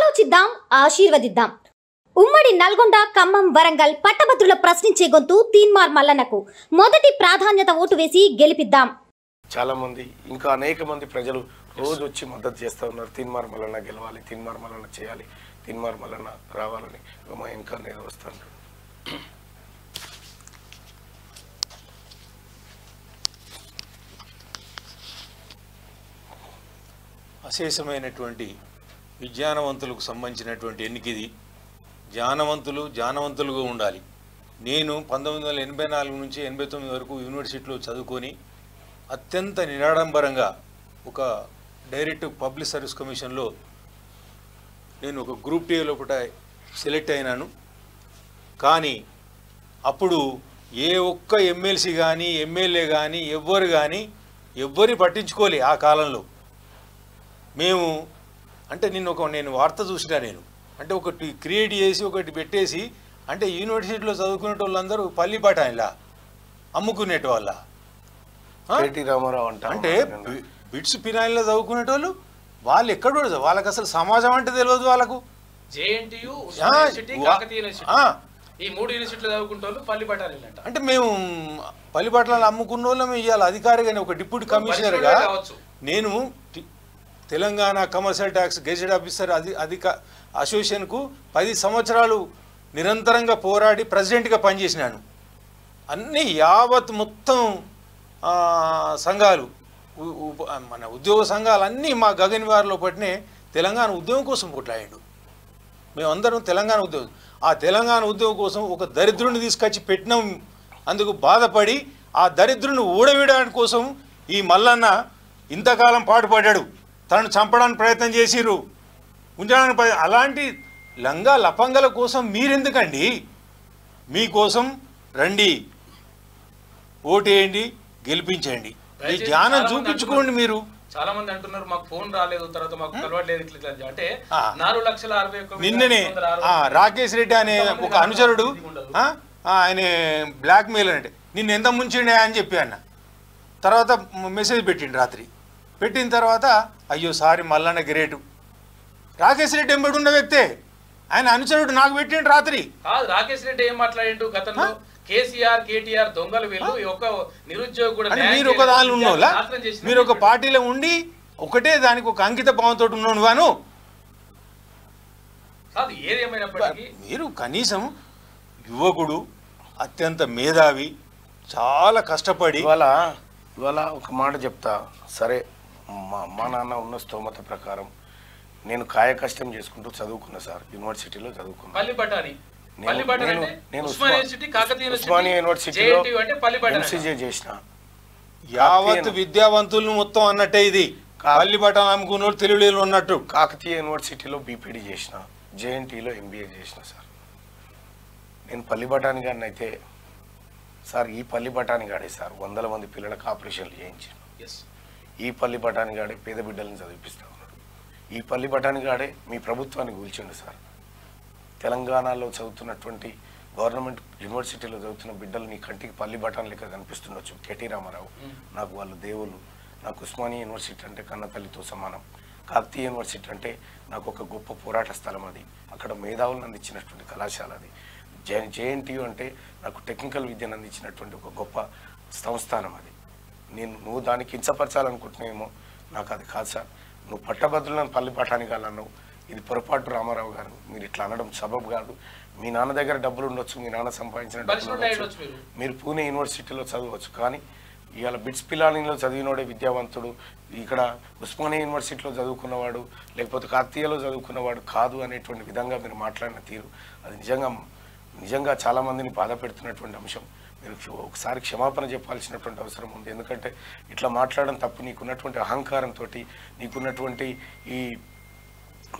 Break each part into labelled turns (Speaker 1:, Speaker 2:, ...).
Speaker 1: ఆలోచిద్దాం, ఆశీర్వదిద్దాం. ఉమ్మడి నల్గొండ, ఖమ్మం, వరంగల్ పట్టభద్రుల ప్రశ్నించే గొంతు తీన్మార్ మల్లన్నకు మొదటి ప్రాధాన్యత ఓటు వేసి గెలిపిద్దాం.
Speaker 2: చాలా మంది ఇంకా అనేక మంది ప్రజలు రోజు వచ్చి మద్దతు చేస్తూ ఉన్నారు. తీన్మార్ మల్లన్న గెలవాలి, తీన్మార్ మల్లన్న చేయాలి, తీన్మార్ మల్లన్న రావాలని. మా ఇంకా నేను వస్తాను.
Speaker 3: అశేషమైనటువంటి విజ్ఞానవంతులకు సంబంధించినటువంటి ఎన్నికది. జ్ఞానవంతులుగా ఉండాలి. నేను 1984 నుంచి 89 వరకు యూనివర్సిటీలో చదువుకొని అత్యంత నిరాడంబరంగా ఒక డైరెక్ట్ పబ్లిక్ సర్వీస్ కమిషన్లో నేను ఒక గ్రూప్ టీ లోపల సెలెక్ట్ అయినాను. కానీ అప్పుడు ఏ ఒక్క ఎమ్మెల్సీ కానీ ఎమ్మెల్యే కానీ ఎవ్వరు పట్టించుకోలే. ఆ కాలంలో మేము అంటే నేను వార్త చూసినా, నేను అంటే ఒకటి క్రియేట్ చేసి ఒకటి పెట్టేసి అంటే యూనివర్సిటీలో చదువుకునే వాళ్ళందరూ పల్లిపాట ఇలా అమ్ముకునేట వాళ్ళ అంటే బిట్స్ పినాయిల్లో చదువుకునేటోళ్ళు వాళ్ళు ఎక్కడ వాళ్ళకి అసలు సమాజం అంటే తెలియదు. వాళ్ళకు అంటే మేము పల్లిపాటలు అమ్ముకున్న వాళ్ళం ఇవాళ అధికారిగానే ఒక డిప్యూటీ కమిషనర్గా నేను Telangana commercial tax gazette officer అసోసియేషన్కు 10 సంవత్సరాలు నిరంతరంగా పోరాడి ప్రెసిడెంట్గా పనిచేసినాను. అన్నీ యావత్ మొత్తం సంఘాలు మన ఉద్యోగ సంఘాలు అన్నీ మా గగన్వారిలో పట్టినే తెలంగాణ ఉద్యమం కోసం కొట్లాడాడు. మేమందరం తెలంగాణ ఉద్యోగం. ఆ తెలంగాణ ఉద్యమం కోసం ఒక దరిద్రుని తీసుకొచ్చి పెట్టినాం. అందుకు బాధపడి ఆ దరిద్రుని ఊడవేయడానికి కోసం ఈ మల్లన్న ఇంతకాలం పాటుపడ్డాడు. తనను చంపడానికి ప్రయత్నం చేసిర్రు, ఉంచడానికి. అలాంటి లంగా లపంగల కోసం మీరెందుకండి? మీకోసం రండి, ఓటేయండి, గెలిపించండి, మీ జ్ఞానం చూపించుకోండి. మీరు
Speaker 4: చాలా మంది అంటున్నారు మాకు ఫోన్ రాలేదు, తర్వాత మాకు కలవట్లేదు, ఇట్లా అంటే 4,61,000
Speaker 3: నిన్ననే రాకేష్ రెడ్డి అనే ఒక అనుచరుడు ఆయన బ్లాక్ మెయిల్ అంటే నిన్ను ఎంత ముంచిండే అని చెప్పి అన్న. తర్వాత మెసేజ్ పెట్టిండు రాత్రి. పెట్టిన తర్వాత అయ్యో సారీ మల్లన్న గ్రేటు. రాకేష్ రెడ్డి ఎంబడి ఉన్న వ్యక్తే ఆయన అనుచరుడు నాకు పెట్టిండు రాత్రి.
Speaker 4: రాకేష్ రెడ్డి ఏం మాట్లాడిండు గతంలో? కేసీఆర్ కేటీఆర్ దొంగలు వీళ్ళు, ఒక నిరుద్యోగ కూడా
Speaker 3: మీరు ఒక దానిలో ఉన్నోళ్ళ, మీరు ఒక పార్టీలో ఉండి ఒకటే దానికి ఒక అంకిత భావంతో ఉన్నాను గాను. మీరు కనీసం యువకుడు, అత్యంత మేధావి, చాలా కష్టపడి
Speaker 2: ఇవాళ ఒక మాట చెప్తా. సరే, మా నాన్న ఉన్న స్తోమత ప్రకారం నేను కాయ కష్టం చేసుకుంటూ చదువుకున్నా సార్. యూనివర్సిటీలో చదువుకున్నా. నేను ఉస్మానియా యూనివర్సిటీలో ఎంసీజే చేసిన.
Speaker 3: యావత్ విద్యావంతులను మొత్తం అన్నట్టే ఇది. పల్లిపట్టం అమ్ముకున్న తెలుగులో ఉన్నట్టు.
Speaker 2: కాకతీయ యూనివర్సిటీలో బీపీడీ చేసిన, జేఎన్టీలో ఎంబీఏ చేసిన సార్. నేను పల్లిపట్టాని గారిని అయితే సార్, ఈ పల్లిపట్టాని గాడే సార్ 100 మంది పిల్లలకు ఆపరేషన్లు చేయించాను. ఈ పల్లిపట్టాని గాడే పేద బిడ్డలను చదివిపిస్తా ఉన్నాడు. ఈ పల్లిపట్టాని గాడే మీ ప్రభుత్వాన్ని కూల్చండి సార్. తెలంగాణలో చదువుతున్నటువంటి గవర్నమెంట్ యూనివర్సిటీలో చదువుతున్న బిడ్డలు నీ కంటికి పల్లి బఠాన్ లెక్క కనిపిస్తుండొచ్చు. కేటీ రామారావు నాకు వాళ్ళు దేవుళ్ళు. నాకు ఉస్మానియా యూనివర్సిటీ అంటే కన్నతల్లితో సమానం. కాకతీయ యూనివర్సిటీ అంటే నాకు ఒక గొప్ప పోరాట స్థలం. అది అక్కడ మేధావులను అందించినటువంటి కళాశాల. అది జేఎన్టీయూ అంటే నాకు టెక్నికల్ విద్యను అందించినటువంటి ఒక గొప్ప సంస్థానం. అది నువ్వు దాన్ని కించపరచాలనుకుంటున్నావేమో, నాకు అది కాదు సార్. నువ్వు పట్టభద్రులను పల్లి పఠానికి అన్నావు, ఇది పొరపాటు రామారావు గారు. మీరు ఇట్లా అనడం సబబు కాదు. మీ నాన్న దగ్గర డబ్బులు ఉండొచ్చు, మీ నాన్న సంపాదించిన డబ్బులు ఉండొచ్చు, మీరు పూణే యూనివర్సిటీలో చదవచ్చు. కానీ ఇవాళ బిట్స్ పిలానీలో చదివినోడే విద్యావంతుడు, ఇక్కడ ఉస్మానియా యూనివర్సిటీలో చదువుకున్నవాడు లేకపోతే కాకతీయలో చదువుకున్నవాడు కాదు అనేటువంటి విధంగా మీరు మాట్లాడిన తీరు అది నిజంగా చాలామందిని బాధ పెడుతున్నటువంటి అంశం. మీరు ఒకసారి క్షమాపణ చెప్పాల్సినటువంటి అవసరం ఉంది. ఎందుకంటే ఇట్లా మాట్లాడడం తప్పు. నీకున్నటువంటి అహంకారంతో, నీకున్నటువంటి ఈ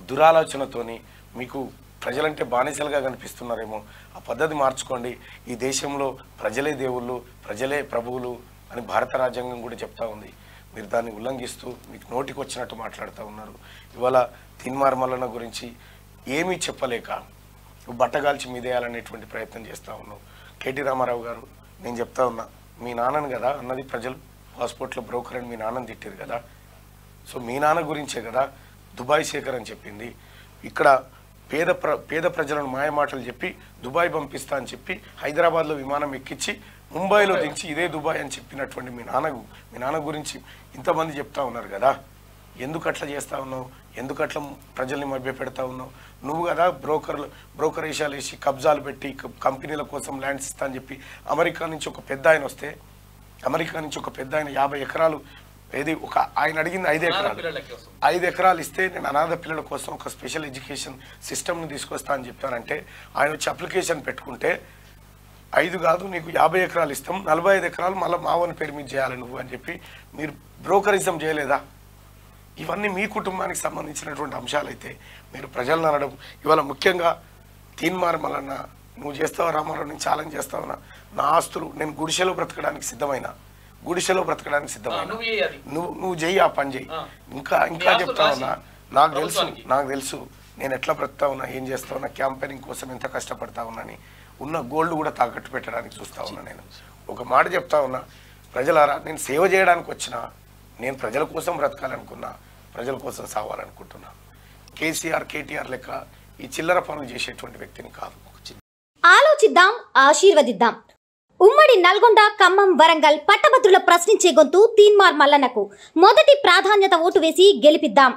Speaker 2: దురాలోచనతోని మీకు ప్రజలంటే బానిసలుగా కనిపిస్తున్నారేమో. ఆ పద్ధతి మార్చుకోండి. ఈ దేశంలో ప్రజలే దేవుళ్ళు, ప్రజలే ప్రభువులు అని భారత రాజ్యాంగం కూడా చెప్తా ఉంది. మీరు దాన్ని ఉల్లంఘిస్తూ మీకు నోటికి వచ్చినట్టు మాట్లాడుతూ ఉన్నారు. ఇవాళ తీన్మార్ మల్లన్న గురించి ఏమీ చెప్పలేక బట్టగాల్చి మీదేయాలనేటువంటి ప్రయత్నం చేస్తూ ఉన్నావు. కేటీ రామారావు గారు, నేను చెప్తా ఉన్నా, మీ నాన్నని కదా అన్నది ప్రజలు. పాస్పోర్ట్లో బ్రోకర్ అని మీ నాన్నని తిట్టారు కదా. సో మీ నాన్న గురించే కదా దుబాయ్ శేఖర్ అని చెప్పింది. ఇక్కడ పేద ప్రజలను మాయమాటలు చెప్పి దుబాయ్ పంపిస్తా అని చెప్పి హైదరాబాద్లో విమానం ఎక్కించి ముంబైలో దించి ఇదే దుబాయ్ అని చెప్పినటువంటి మీ నాన్న గురించి ఇంతమంది చెప్తా ఉన్నారు కదా. ఎందుకు అట్లా చేస్తా ఉన్నావు? ఎందుకు అట్లా ప్రజల్ని మభ్య పెడతా ఉన్నావు? నువ్వు కదా బ్రోకరేషాలు వేసి కబ్జాలు పెట్టి కంపెనీల కోసం ల్యాండ్స్ ఇస్తా అని చెప్పి అమెరికా నుంచి ఒక పెద్ద ఆయన 50 ఎకరాలు ఏది ఒక ఆయన అడిగింది 5 ఎకరాలు ఇస్తే నేను అనాథ పిల్లల కోసం ఒక స్పెషల్ ఎడ్యుకేషన్ సిస్టమ్ని తీసుకొస్తా అని చెప్పానంటే ఆయన వచ్చి అప్లికేషన్ పెట్టుకుంటే 5 కాదు నీకు 50 ఎకరాలు ఇస్తాం, 45 ఎకరాలు మళ్ళీ మావని పేరు మీద చేయాలి నువ్వు అని చెప్పి మీరు బ్రోకరిజం చేయలేదా? ఇవన్నీ మీ కుటుంబానికి సంబంధించినటువంటి అంశాలు అయితే మీరు ప్రజలను అనడం ఇవాళ ముఖ్యంగా తీన్మార్ మల్లన్న నువ్వు చేస్తావా రామారావు, నేను ఛాలెంజ్ చేస్తావునా? నా ఆస్తులు నేను గుడిసెలో బ్రతకడానికి సిద్ధమైన నువ్వు చెయ్యి, ఆ పని చెయ్యి. ఇంకా చెప్తా ఉన్నా, నాకు తెలుసు నేను ఎట్లా బ్రతుకుతా ఉన్నా, ఏం చేస్తా ఉన్నా, క్యాంపెయినింగ్ కోసం ఎంత కష్టపడతా ఉన్నాని, ఉన్న గోల్డ్ కూడా తాకట్టు పెట్టడానికి చూస్తా ఉన్నా. నేను ఒక మాట చెప్తా ఉన్నా, ప్రజలారా నేను సేవ చేయడానికి వచ్చినా, నేను ప్రజల కోసం బ్రతకాలనుకున్నా, ప్రజల కోసం సావాలనుకుంటున్నా. కేసీఆర్ కేటీఆర్ లెక్క ఈ చిల్లర పనులు చేసేటువంటి వ్యక్తిని కాదు.
Speaker 1: ఆలోచిద్దాం, ఆశీర్వదిద్దాం. ఉమ్మడి నల్గొండ, ఖమ్మం, వరంగల్ పట్టభద్రుల ప్రశ్నించే గొంతు తీన్మార్ మల్లన్నకు మొదటి ప్రాధాన్యత ఓటు వేసి గెలిపిద్దాం.